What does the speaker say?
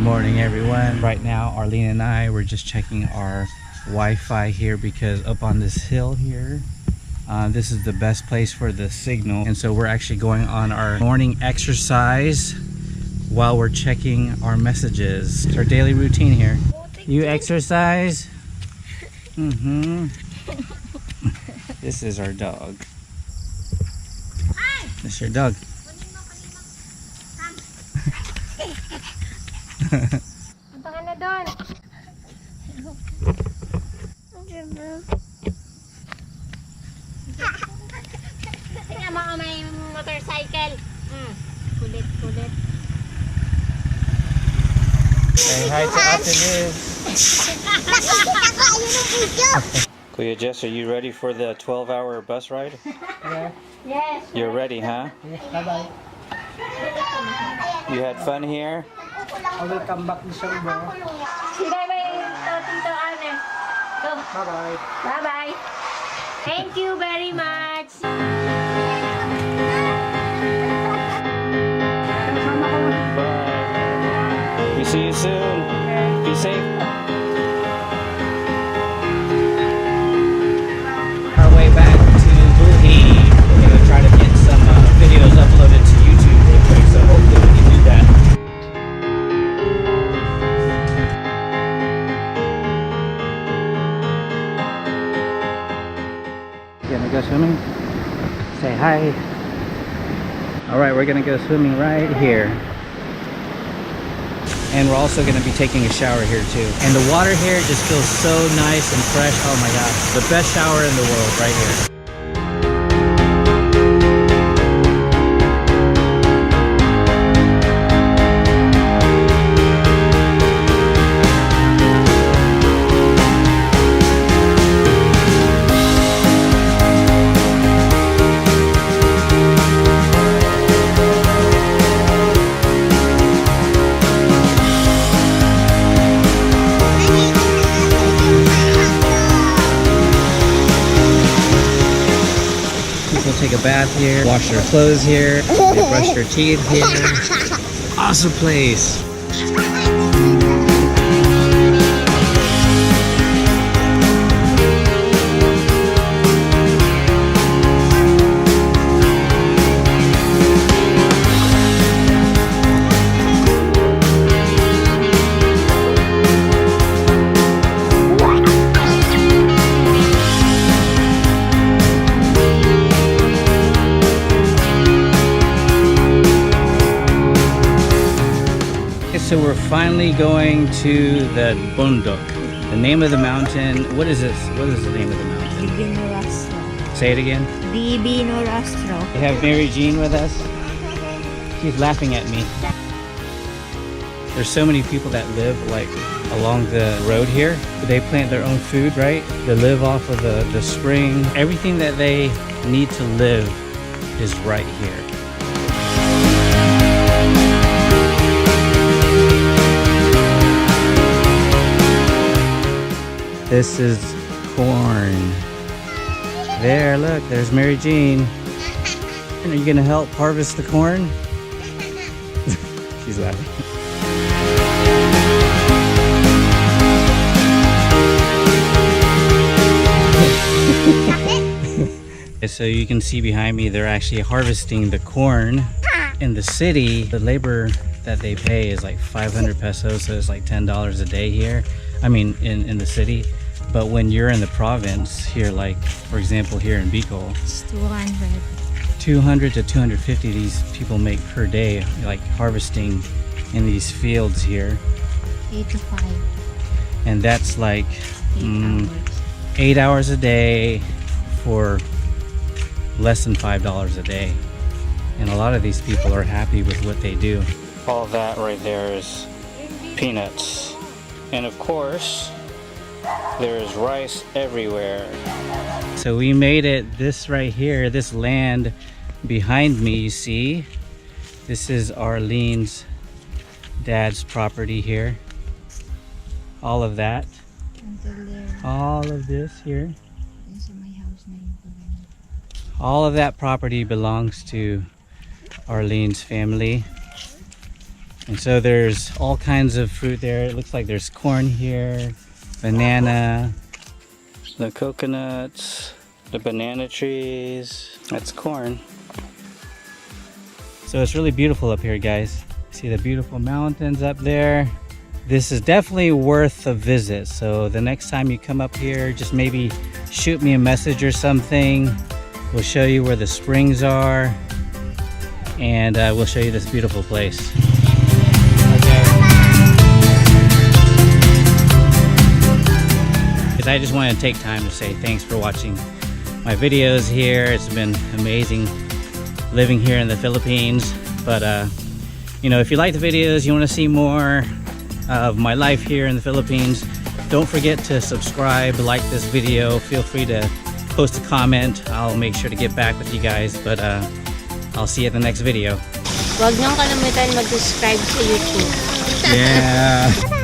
morning, everyone. Right now, Arlene and I were just checking our Wi-Fi here because up on this hill here, this is the best place for the signal. And so we're actually going on our morning exercise while we're checking our messages. It's our daily routine here. You exercise? This is our dog. This is your dog. Punta ka na doon. Tingnan mo kung may motorcycle. Kulit, kulit. Say hi to Ate Liz. Kuya Jess, are you ready for the 12-hour bus ride? Yeah. Yes. You're ready, huh? Yes, bye-bye. You had fun here? I will come back this summer. Sila ba yung Tito Ana? Bye-bye. Bye-bye. Thank you very much. Bye. We see you soon. Be safe. Our way back to Buhi. We're going to try to get some videos uploaded to YouTube real quick, so hopefully we can do that. Gonna go swimming? Say hi. Alright, we're gonna go swimming right here. And we're also gonna be taking a shower here too. And the water here just feels so nice and fresh. Oh my gosh. The best shower in the world right here. Take a bath here, wash their clothes here, they brush their teeth here. Awesome place. So we're finally going to the bundok. The name of the mountain. What is this? What is the name of the mountain? Rastro. Say it again. Rastro. We have Mary Jean with us. She's laughing at me. There's so many people that live like along the road here. They plant their own food, right? They live off of the spring. Everything that they need to live is right here. This is corn. There, look, there's Mary Jean. Are you gonna help harvest the corn? She's laughing. So you can see behind me, they're actually harvesting the corn. In the city, the labor that they pay is like 500 pesos, so it's like $10 a day here. I mean, in the city. But when you're in the province here, like for example here in Bicol, It's 200. 200 to 250 these people make per day, like harvesting in these fields here. 8 to 5. And that's like 8 hours. 8 hours a day for less than $5 a day. And a lot of these people are happy with what they do. All that right there is peanuts. And of course, there's rice everywhere. So we made it. This right here, this land behind me, you see, this is Arlene's dad's property here. All of that. All of this here. All of that property belongs to Arlene's family. And so there's all kinds of fruit there. It looks like there's corn here, banana, the coconuts, the banana trees. That's corn. So it's really beautiful up here, guys. See the beautiful mountains up there. This is definitely worth a visit. So the next time you come up here, just maybe shoot me a message or something. We'll show you where the springs are, and we'll show you this beautiful place. I just wanted to take time to say thanks for watching my videos here. It's been amazing living here in the Philippines. But you know, if you like the videos, you want to see more of my life here in the Philippines, don't forget to subscribe, like this video. Feel free to post a comment. I'll make sure to get back with you guys. But I'll see you at the next video. Huwag niyong kalimutan mag-subscribe sa YouTube. Yeah.